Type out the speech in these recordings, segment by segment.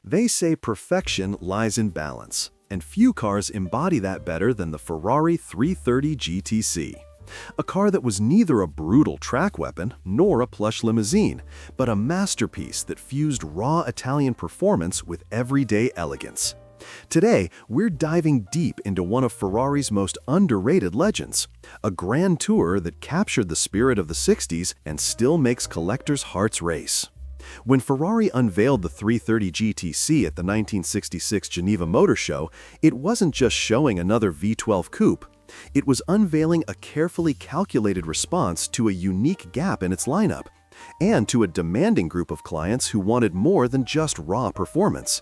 They say perfection lies in balance, and few cars embody that better than the Ferrari 330 GTC. A car that was neither a brutal track weapon nor a plush limousine, but a masterpiece that fused raw Italian performance with everyday elegance. Today, we're diving deep into one of Ferrari's most underrated legends, a grand tour that captured the spirit of the 60s and still makes collectors' hearts race. When Ferrari unveiled the 330 GTC at the 1966 Geneva Motor Show, it wasn't just showing another V12 coupe. It was unveiling a carefully calculated response to a unique gap in its lineup, and to a demanding group of clients who wanted more than just raw performance.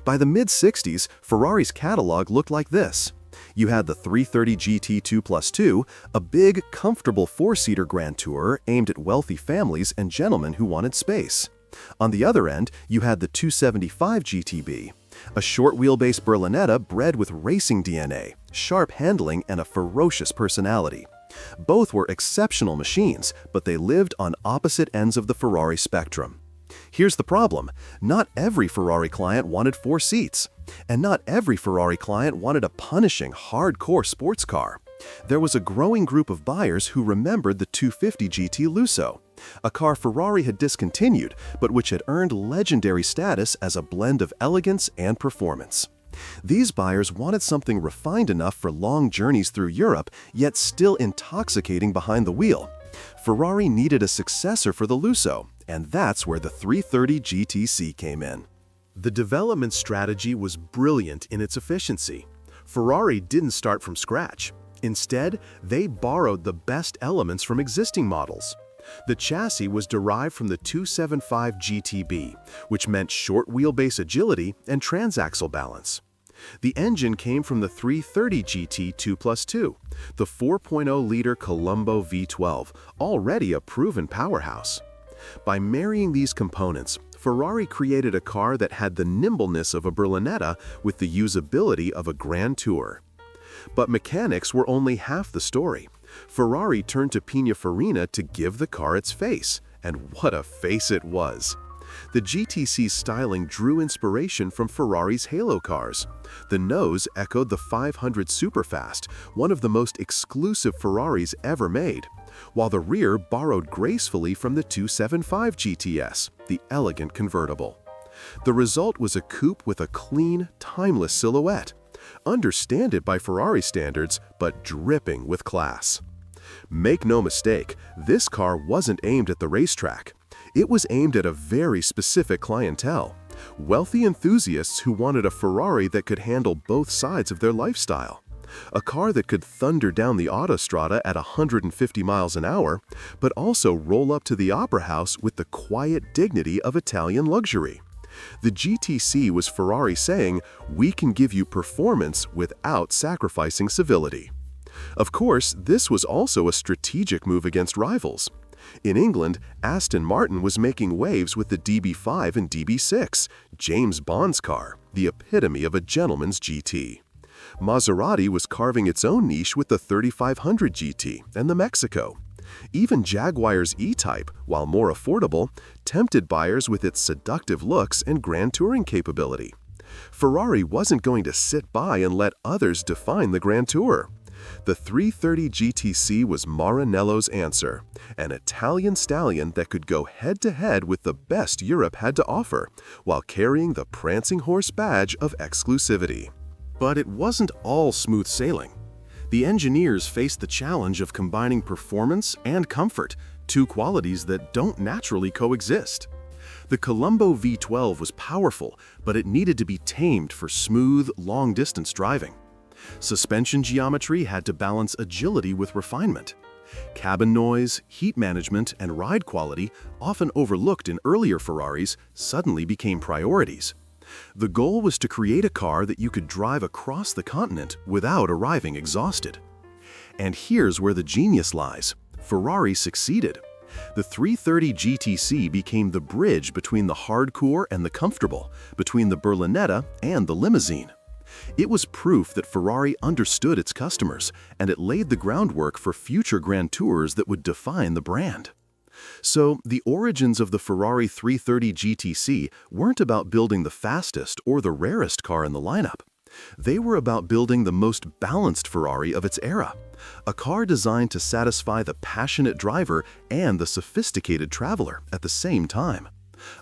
By the mid-60s, Ferrari's catalog looked like this. You had the 330 GT 2+2, a big, comfortable four-seater grand tourer aimed at wealthy families and gentlemen who wanted space. On the other end, you had the 275 GTB, a short-wheelbase Berlinetta bred with racing DNA, sharp handling, and a ferocious personality. Both were exceptional machines, but they lived on opposite ends of the Ferrari spectrum. Here's the problem. Not every Ferrari client wanted four seats, and not every Ferrari client wanted a punishing, hardcore sports car. There was a growing group of buyers who remembered the 250 GT Lusso, a car Ferrari had discontinued, but which had earned legendary status as a blend of elegance and performance. These buyers wanted something refined enough for long journeys through Europe, yet still intoxicating behind the wheel. Ferrari needed a successor for the Lusso, and that's where the 330 GTC came in. The development strategy was brilliant in its efficiency. Ferrari didn't start from scratch. Instead, they borrowed the best elements from existing models. The chassis was derived from the 275 GTB, which meant short wheelbase agility and transaxle balance. The engine came from the 330 GT 2+2, the 4.0-liter Colombo V12, already a proven powerhouse. By marrying these components, Ferrari created a car that had the nimbleness of a Berlinetta with the usability of a Grand Tour. But mechanics were only half the story. Ferrari turned to Pininfarina to give the car its face, and what a face it was! The GTC's styling drew inspiration from Ferrari's Halo cars. The nose echoed the 500 Superfast, one of the most exclusive Ferraris ever made, while the rear borrowed gracefully from the 275 GTS, the elegant convertible. The result was a coupe with a clean, timeless silhouette, understated by Ferrari standards, but dripping with class. Make no mistake, this car wasn't aimed at the racetrack. It was aimed at a very specific clientele, wealthy enthusiasts who wanted a Ferrari that could handle both sides of their lifestyle. A car that could thunder down the autostrada at 150 miles an hour, but also roll up to the opera house with the quiet dignity of Italian luxury. The GTC was Ferrari saying, "We can give you performance without sacrificing civility." Of course, this was also a strategic move against rivals. In England, Aston Martin was making waves with the DB5 and DB6, James Bond's car, the epitome of a gentleman's GT. Maserati was carving its own niche with the 3500 GT and the Mexico. Even Jaguar's E-Type, while more affordable, tempted buyers with its seductive looks and grand touring capability. Ferrari wasn't going to sit by and let others define the Grand Tour. The 330 GTC was Maranello's answer, an Italian stallion that could go head-to-head with the best Europe had to offer, while carrying the prancing horse badge of exclusivity. But it wasn't all smooth sailing. The engineers faced the challenge of combining performance and comfort, two qualities that don't naturally coexist. The Colombo V12 was powerful, but it needed to be tamed for smooth, long-distance driving. Suspension geometry had to balance agility with refinement. Cabin noise, heat management, and ride quality, often overlooked in earlier Ferraris, suddenly became priorities. The goal was to create a car that you could drive across the continent without arriving exhausted. And here's where the genius lies. Ferrari succeeded. The 330 GTC became the bridge between the hardcore and the comfortable, between the Berlinetta and the limousine. It was proof that Ferrari understood its customers, and it laid the groundwork for future grand tours that would define the brand. So, the origins of the Ferrari 330 GTC weren't about building the fastest or the rarest car in the lineup. They were about building the most balanced Ferrari of its era, a car designed to satisfy the passionate driver and the sophisticated traveler at the same time.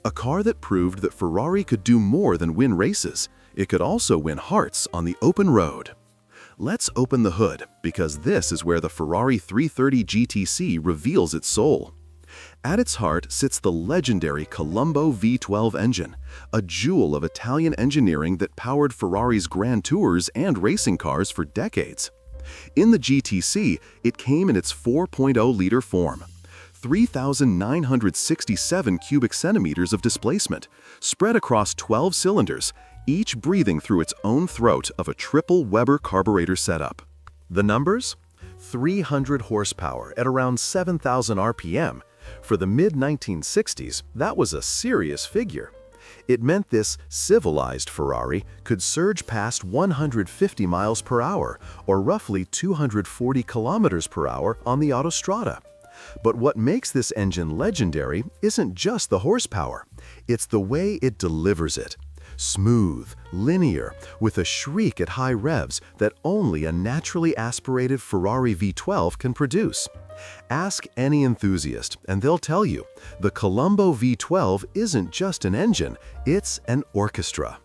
A car that proved that Ferrari could do more than win races. It could also win hearts on the open road. Let's open the hood, because this is where the Ferrari 330 GTC reveals its soul. At its heart sits the legendary Colombo V12 engine, a jewel of Italian engineering that powered Ferrari's Grand Tours and racing cars for decades. In the GTC, it came in its 4.0-liter form, 3,967 cubic centimeters of displacement, spread across 12 cylinders, each breathing through its own throat of a triple Weber carburetor setup. The numbers? 300 horsepower at around 7,000 RPM. For the mid-1960s, that was a serious figure. It meant this civilized Ferrari could surge past 150 miles per hour, or roughly 240 kilometers per hour on the autostrada. But what makes this engine legendary isn't just the horsepower, it's the way it delivers it. Smooth, linear, with a shriek at high revs that only a naturally aspirated Ferrari V12 can produce. Ask any enthusiast, and they'll tell you, the Colombo V12 isn't just an engine, it's an orchestra.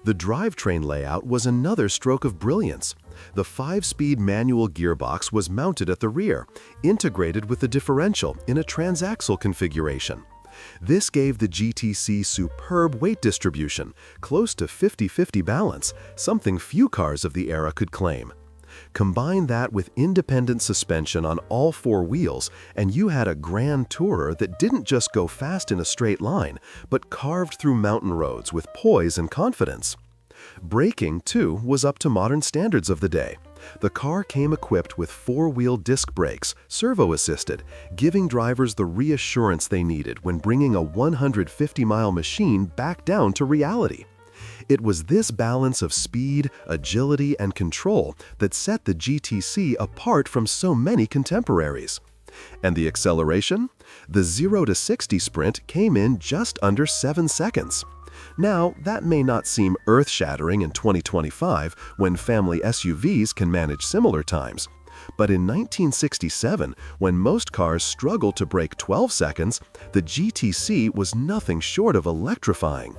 The drivetrain layout was another stroke of brilliance. The 5-speed manual gearbox was mounted at the rear, integrated with the differential in a transaxle configuration. This gave the GTC superb weight distribution, close to 50-50 balance, something few cars of the era could claim. Combine that with independent suspension on all 4 wheels, and you had a Grand Tourer that didn't just go fast in a straight line, but carved through mountain roads with poise and confidence. Braking, too, was up to modern standards of the day. The car came equipped with 4-wheel disc brakes, servo-assisted, giving drivers the reassurance they needed when bringing a 150-mile machine back down to reality. It was this balance of speed, agility, and control that set the GTC apart from so many contemporaries. And the acceleration? The 0 to 60 sprint came in just under 7 seconds. Now, that may not seem earth-shattering in 2025 when family SUVs can manage similar times. But in 1967, when most cars struggled to break 12 seconds, the GTC was nothing short of electrifying.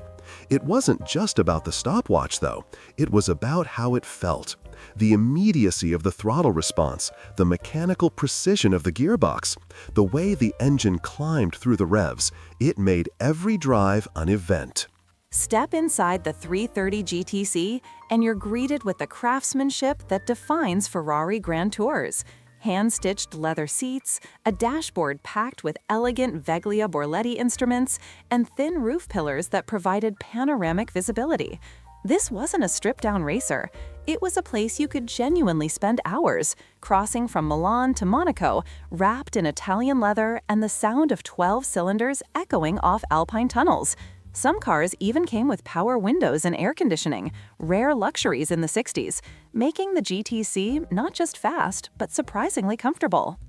It wasn't just about the stopwatch, though. It was about how it felt. The immediacy of the throttle response, the mechanical precision of the gearbox, the way the engine climbed through the revs, it made every drive an event. Step inside the 330 GTC and you're greeted with the craftsmanship that defines Ferrari Grand Tours. Hand-stitched leather seats, a dashboard packed with elegant Veglia Borletti instruments, and thin roof pillars that provided panoramic visibility. This wasn't a stripped-down racer. It was a place you could genuinely spend hours, crossing from Milan to Monaco, wrapped in Italian leather and the sound of 12 cylinders echoing off Alpine tunnels. Some cars even came with power windows and air conditioning, rare luxuries in the 60s, making the GTC not just fast, but surprisingly comfortable.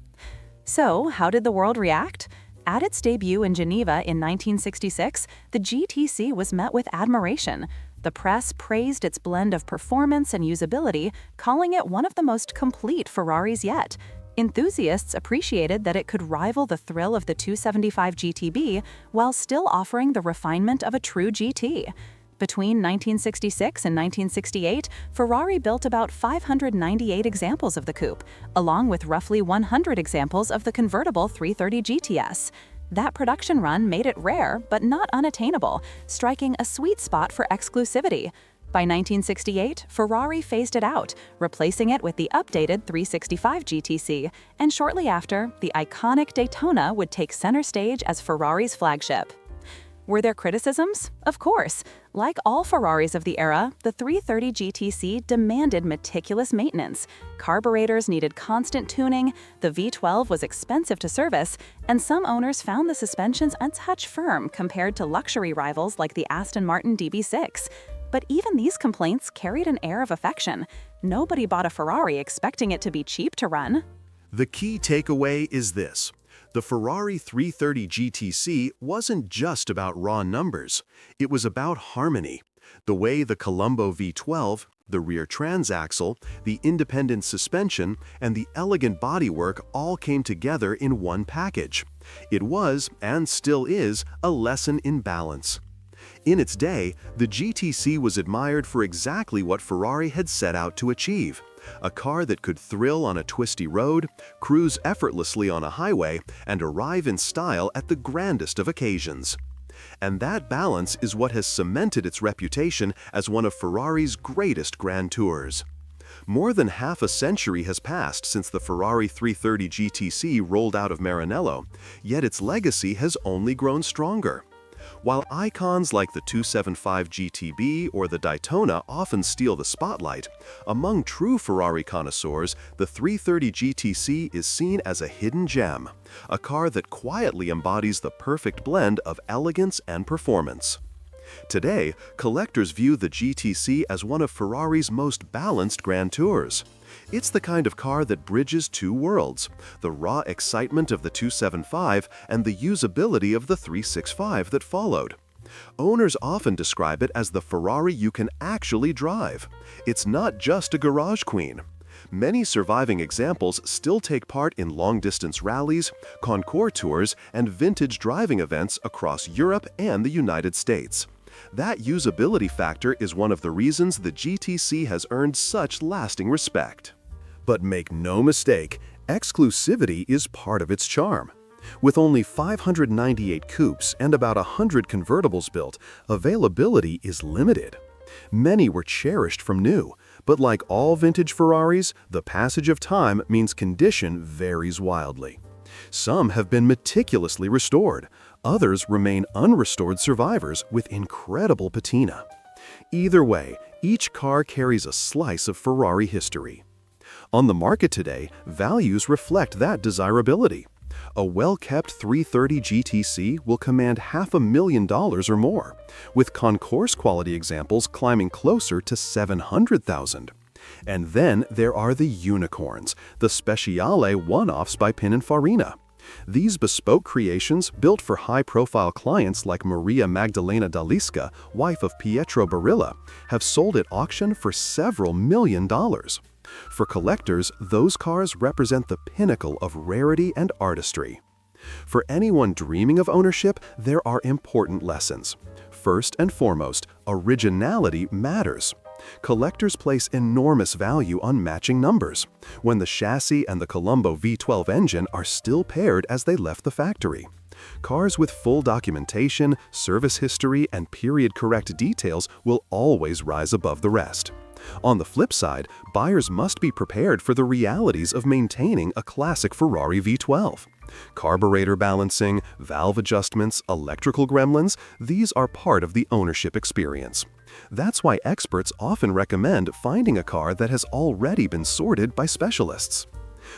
So, how did the world react? At its debut in Geneva in 1966, the GTC was met with admiration. The press praised its blend of performance and usability, calling it one of the most complete Ferraris yet. Enthusiasts appreciated that it could rival the thrill of the 275 GTB while still offering the refinement of a true GT. Between 1966 and 1968, Ferrari built about 598 examples of the coupe, along with roughly 100 examples of the convertible 330 GTS. That production run made it rare, but not unattainable, striking a sweet spot for exclusivity. By 1968, Ferrari phased it out, replacing it with the updated 365 GTC, and shortly after, the iconic Daytona would take center stage as Ferrari's flagship. Were there criticisms? Of course. Like all Ferraris of the era, the 330 GTC demanded meticulous maintenance. Carburetors needed constant tuning, the V12 was expensive to service, and some owners found the suspensions a touch firm compared to luxury rivals like the Aston Martin DB6. But even these complaints carried an air of affection. Nobody bought a Ferrari expecting it to be cheap to run. The key takeaway is this. The Ferrari 330 GTC wasn't just about raw numbers. It was about harmony. The way the Colombo V12, the rear transaxle, the independent suspension, and the elegant bodywork all came together in one package. It was, and still is, a lesson in balance. In its day, the GTC was admired for exactly what Ferrari had set out to achieve: a car that could thrill on a twisty road, cruise effortlessly on a highway, and arrive in style at the grandest of occasions. And that balance is what has cemented its reputation as one of Ferrari's greatest grand tours. More than half a century has passed since the Ferrari 330 GTC rolled out of Maranello, yet its legacy has only grown stronger. While icons like the 275 GTB or the Daytona often steal the spotlight, among true Ferrari connoisseurs, the 330 GTC is seen as a hidden gem, a car that quietly embodies the perfect blend of elegance and performance. Today, collectors view the GTC as one of Ferrari's most balanced grand tours. It's the kind of car that bridges two worlds: the raw excitement of the 275 and the usability of the 365 that followed. Owners often describe it as the Ferrari you can actually drive. It's not just a garage queen. Many surviving examples still take part in long-distance rallies, concours tours, and vintage driving events across Europe and the United States. That usability factor is one of the reasons the GTC has earned such lasting respect. But make no mistake, exclusivity is part of its charm. With only 598 coupes and about 100 convertibles built, availability is limited. Many were cherished from new, but like all vintage Ferraris, the passage of time means condition varies wildly. Some have been meticulously restored. Others remain unrestored survivors with incredible patina. Either way, each car carries a slice of Ferrari history. On the market today, values reflect that desirability. A well-kept 330 GTC will command $500,000 or more, with concours quality examples climbing closer to $700,000. And then there are the unicorns, the Speciale one-offs by Pininfarina. These bespoke creations, built for high-profile clients like Maria Magdalena Dalisca, wife of Pietro Barilla, have sold at auction for several $1,000,000. For collectors, those cars represent the pinnacle of rarity and artistry. For anyone dreaming of ownership, there are important lessons. First and foremost, originality matters. Collectors place enormous value on matching numbers, when the chassis and the Colombo V12 engine are still paired as they left the factory. Cars with full documentation, service history, and period-correct details will always rise above the rest. On the flip side, buyers must be prepared for the realities of maintaining a classic Ferrari V12. Carburetor balancing, valve adjustments, electrical gremlins, these are part of the ownership experience. That's why experts often recommend finding a car that has already been sorted by specialists.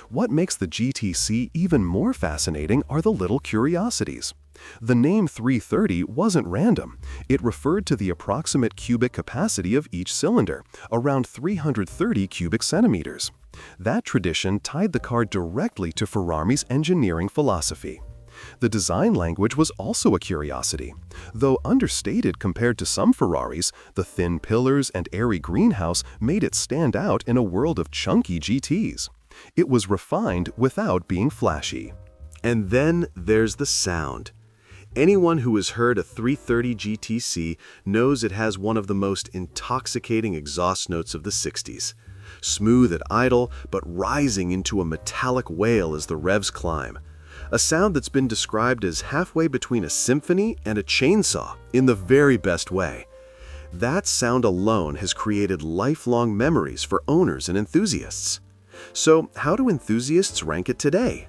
What makes the GTC even more fascinating are the little curiosities. The name 330 wasn't random. It referred to the approximate cubic capacity of each cylinder, around 330 cubic centimeters. That tradition tied the car directly to Ferrari's engineering philosophy. The design language was also a curiosity. Though understated compared to some Ferraris, the thin pillars and airy greenhouse made it stand out in a world of chunky GTs. It was refined without being flashy. And then there's the sound. Anyone who has heard a 330 GTC knows it has one of the most intoxicating exhaust notes of the 60s. Smooth at idle, but rising into a metallic wail as the revs climb. A sound that's been described as halfway between a symphony and a chainsaw, in the very best way. That sound alone has created lifelong memories for owners and enthusiasts. So, how do enthusiasts rank it today?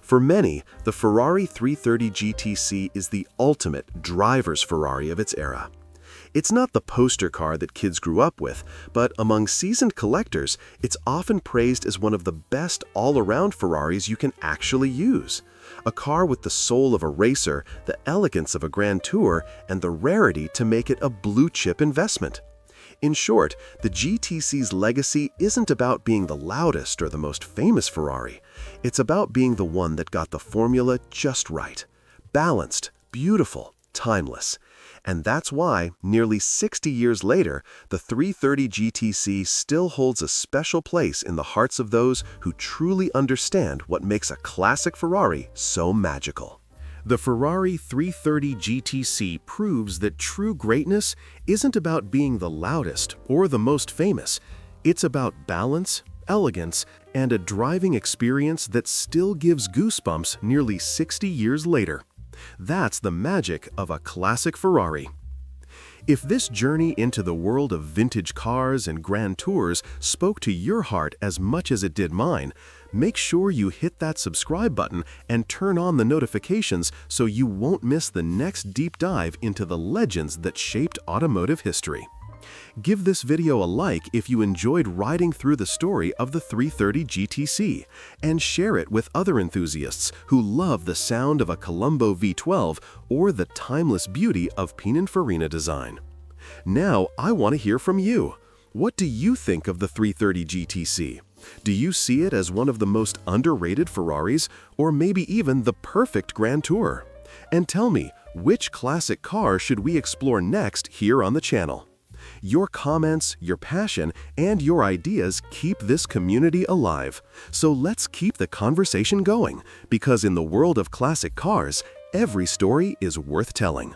For many, the Ferrari 330 GTC is the ultimate driver's Ferrari of its era. It's not the poster car that kids grew up with, but among seasoned collectors, it's often praised as one of the best all-around Ferraris you can actually use. A car with the soul of a racer, the elegance of a grand tour, and the rarity to make it a blue-chip investment. In short, the GTC's legacy isn't about being the loudest or the most famous Ferrari. It's about being the one that got the formula just right. Balanced, beautiful, timeless. And that's why, nearly 60 years later, the 330 GTC still holds a special place in the hearts of those who truly understand what makes a classic Ferrari so magical. The Ferrari 330 GTC proves that true greatness isn't about being the loudest or the most famous. It's about balance, elegance, and a driving experience that still gives goosebumps nearly 60 years later. That's the magic of a classic Ferrari. If this journey into the world of vintage cars and grand tours spoke to your heart as much as it did mine, make sure you hit that subscribe button and turn on the notifications so you won't miss the next deep dive into the legends that shaped automotive history. Give this video a like if you enjoyed riding through the story of the 330 GTC, and share it with other enthusiasts who love the sound of a Colombo V12 or the timeless beauty of Pininfarina design. Now I want to hear from you. What do you think of the 330 GTC? Do you see it as one of the most underrated Ferraris, or maybe even the perfect Grand Tour? And tell me, which classic car should we explore next here on the channel? Your comments, your passion, and your ideas keep this community alive. So let's keep the conversation going, because in the world of classic cars, every story is worth telling.